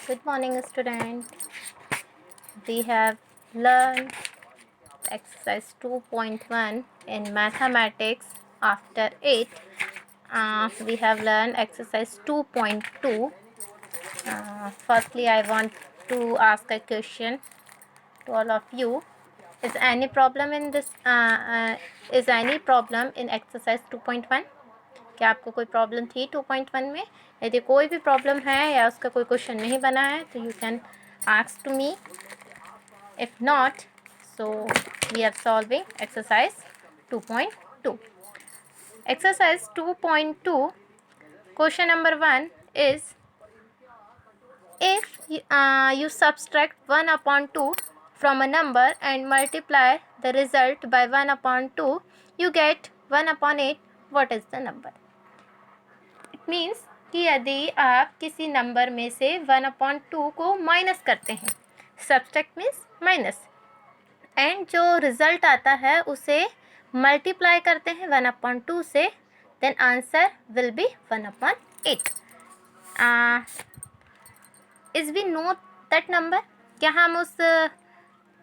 Good morning, student. We have learned exercise 2.1 in mathematics. After it, we have learned exercise 2.2. Firstly, I want to ask a question to all of you. Is any problem in this? Is any problem in exercise 2.1? क्या आपको कोई problem थी 2.1 में? यदि कोई भी problem है या उसका कोई क्वेश्चन नहीं बना है तो you can ask to me. If not, so we are solving exercise 2.2. Exercise 2.2, question number 1 is, if you subtract 1 upon 2 from a number and multiply the result by 1 upon 2, you get 1 upon 8. What is the number? It means कि यदि आप किसी number में से 1 upon 2 को minus करते हैं, subtract means minus, and जो रिज़ल्ट आता है उसे मल्टीप्लाई करते हैं 1 upon 2 से, then answer will be 1 upon 8. Is we know that number? क्या हम उस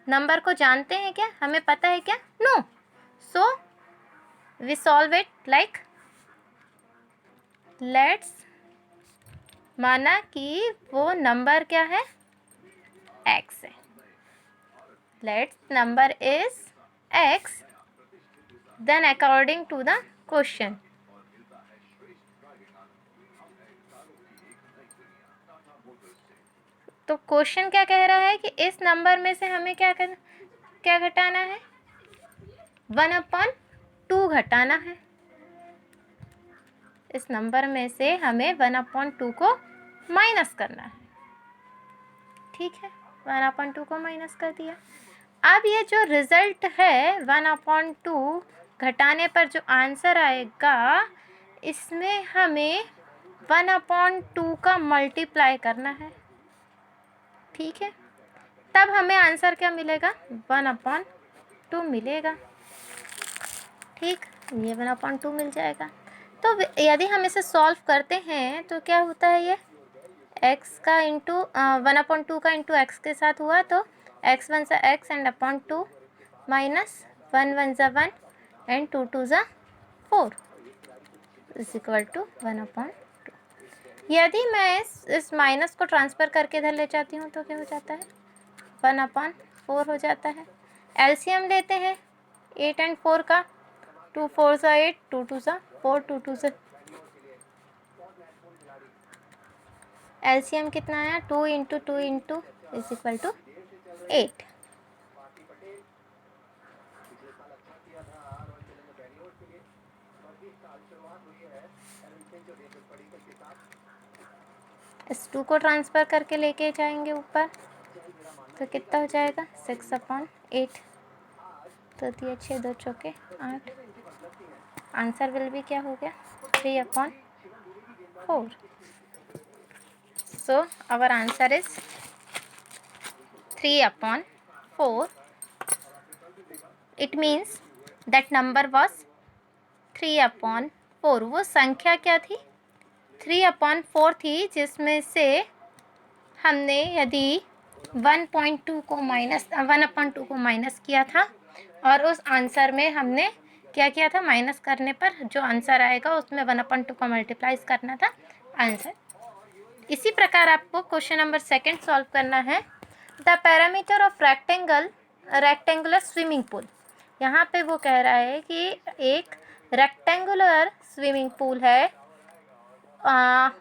नंबर को जानते हैं? क्या हमें पता है क्या? No. So we solve it like, let's माना कि वो नंबर क्या है? x है. Let's number is x, then according to the question, तो क्वेश्चन क्या कह रहा है कि इस नंबर में से हमें क्या घटाना है? 1 upon 2 घटाना है. इस नंबर में से हमें 1 upon 2 को माइनस करना है. ठीक है, 1 upon 2 को माइनस कर दिया. अब ये जो रिजल्ट है 1 upon 2 घटाने पर जो आंसर आएगा, इसमें हमें 1 upon 2 का मल्टीप्लाई करना है. ठीक है, तब हमें आंसर क्या मिलेगा? 1 upon 2 मिलेगा. ठीक, ये 1 upon 2 मिल जाएगा. तो यदि हम इसे सॉल्व करते हैं तो क्या होता है? ये x का इंटू 1 upon 2 का इंटू x के साथ हुआ, तो x 1 सा x एंड अपॉन 2 माइनस 1 1 सा 1 एंड 2 2 सा 4 इज इक्वल टू 1 upon 2. यदि मैं इस माइनस को ट्रांसफ़र करके इधर ले जाती हूँ तो क्या हो जाता है? 1 upon 4 हो जाता है. एलसीएम लेते हैं 8 एंड 4 का, 2 4 सा 8, 2 2 सा 4, 2 2 से एलसीएम कितना आया? 2 into 2 into is equal to 8. इस 2 को ट्रांसफ़र करके लेके जाएंगे ऊपर तो कितना हो जाएगा? 6 upon 8. तो दिए 6 2 चौके 8. आंसर विल भी क्या हो गया? 3 upon 4. So our answer is 3 upon 4. It means that number was 3 upon 4. वो संख्या क्या थी? 3 upon 4 थी, जिसमें से हमने यदि 1.2 को माइनस 1 upon 2 को माइनस किया था, और उस आंसर में हमने क्या किया था? माइनस करने पर जो आंसर आएगा उसमें 1 upon 2 को मल्टीप्लाइज करना था आंसर. इसी प्रकार आपको क्वेश्चन नंबर 2 सॉल्व करना है. The parameter of rectangular swimming pool. यहाँ पे वो कह रहा है कि एक रेक्टेंगुलर स्विमिंग पूल है,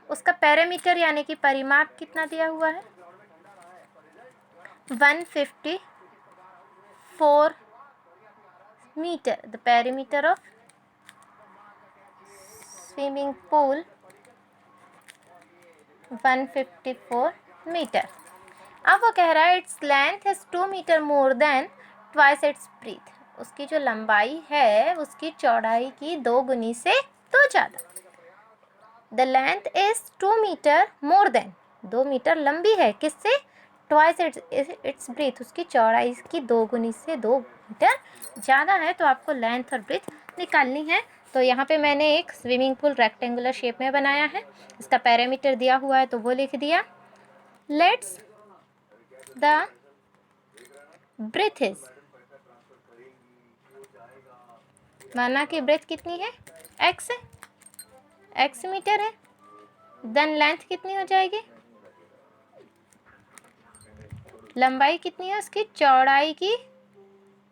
उसका पैरामीटर यानी कि परिमाप कितना दिया हुआ है? 154 meter. The parameter of swimming pool 154 meter. अब वो कह रहा है it's length is 2 meter more than twice its breadth. उसकी जो लंबाई है उसकी चौड़ाई की 2 गुनी से तो ज़्यादा. The length is 2 meter more than, 2 meter लंबी है, किससे? ट्वाइस इट्स ब्रीथ, उसकी चौड़ाई की 2 गुनी से 2 मीटर ज़्यादा है. तो आपको लेंथ और ब्रीथ निकालनी है. तो यहाँ पे मैंने एक स्विमिंग पूल रेक्टेंगुलर शेप में बनाया है. इसका पैरामीटर दिया हुआ है तो वो लिख दिया. Let's the breadth is, माना कि ब्रेथ कितनी है, x है, x मीटर है, देन लेंथ कितनी हो जाएगी, लंबाई कितनी है उसकी, चौड़ाई की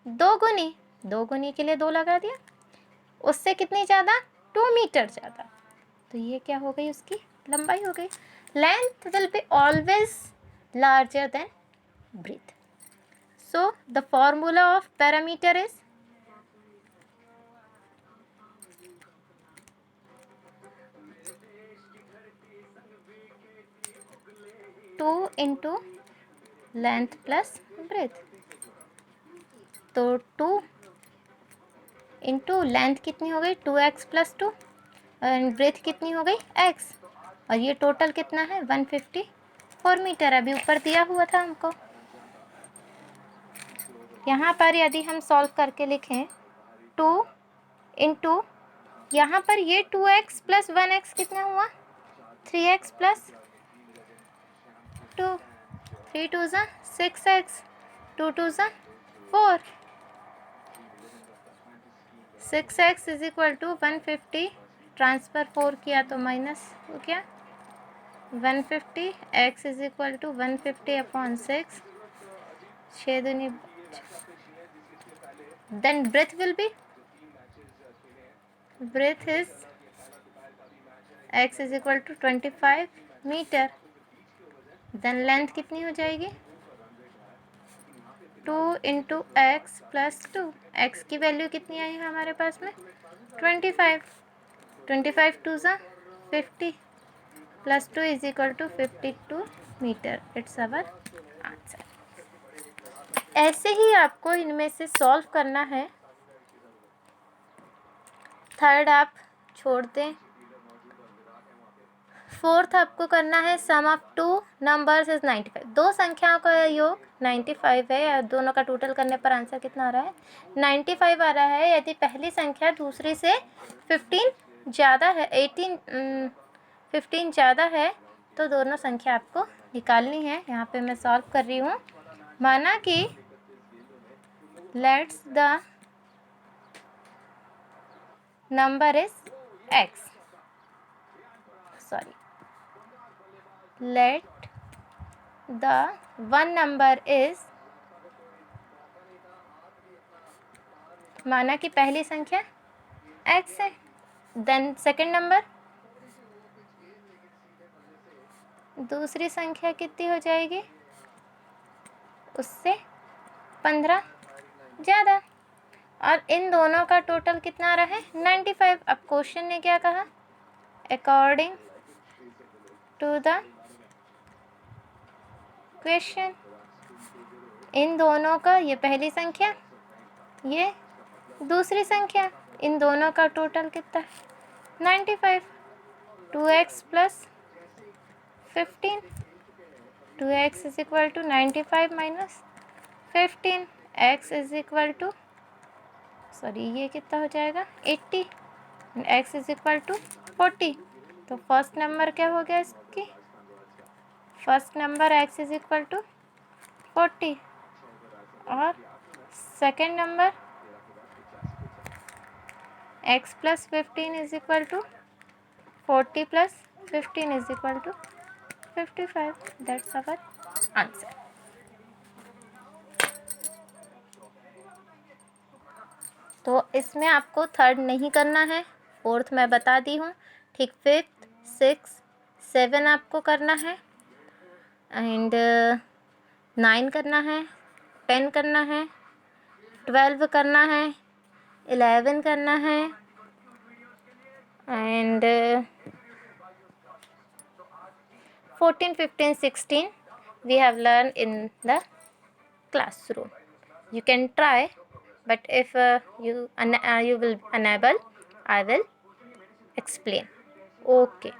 2 गुनी, 2 गुनी के लिए 2 लगा दिया, उससे कितनी ज़्यादा, 2 मीटर ज़्यादा, तो ये क्या हो गई, उसकी लंबाई हो गई। Length will be always larger than breadth, so the formula of parameter is 2 into length plus breadth, तो 2 इंटू लेंथ कितनी हो गई, 2x प्लस 2, एंड ब्रेथ कितनी हो गई, x, और ये टोटल कितना है, 154 मीटर, अभी ऊपर दिया हुआ था हमको। यहाँ पर यदि हम सॉल्व करके लिखें 2 इंटू, यहाँ पर ये 2x प्लस 1x कितना हुआ, 3x प्लस 2, 3 2 ज़ा 6x, 2 2 ज़ा 4, 6x is equal to 150, transfer 4 किया तो माइनस हो गया 150, x इज इक्वल टू 150/6, 6 दूनी, then breadth will be, breadth is x is equal to 25 meter, then length कितनी हो जाएगी, 2 इंटू एक्स प्लस 2, एक्स की वैल्यू कितनी आई है हमारे पास में, 25, 25 2 ज़ा 50 plus 2 is equal to 52 meter, it's our answer. ऐसे ही आपको इनमें से सॉल्व करना है, थर्ड आप छोड़ दें, फोर्थ आपको करना है सम ऑफ 2 नंबर्स इज 95, 2 संख्याओं का योग 95 है, या दोनों का टोटल करने पर आंसर कितना आ रहा है, 95 आ रहा है। यदि पहली संख्या दूसरी से 15 ज़्यादा है, 15 ज़्यादा है, तो दोनों संख्या आपको निकालनी है। यहाँ पे मैं सॉल्व कर रही हूँ, माना कि let's the number is x, sorry, let the one number is, माना कि पहली संख्या x है, देन सेकंड नंबर, दूसरी संख्या कितनी हो जाएगी, उससे 15 ज़्यादा, और इन दोनों का टोटल कितना आ रहा है, 95। अब क्वेश्चन ने क्या कहा, अकॉर्डिंग टू द क्वेश्चन, इन दोनों का, ये पहली संख्या, ये दूसरी संख्या, इन दोनों का टोटल कितना है, 95, 2x plus 15, 2x is equal to 95 minus 15, x is equal to, sorry ये कितना हो जाएगा 80, x इज इक्वल टू 40, तो फर्स्ट नंबर क्या हो गया इसकी, first number x is equal to 40, और second number x plus 15 is equal to 40 plus 15 is equal to 55, that's our answer. तो इसमें आपको थर्ड नहीं करना है, फोर्थ मैं बता दी हूँ, ठीक, 5th 6 7 आपको करना है, एंड 9 करना है, 10 करना है, 12 करना है, 11 करना है, and 14 15 16 we have learned in the classroom. You can try, but if you will unable, I will explain. Okay.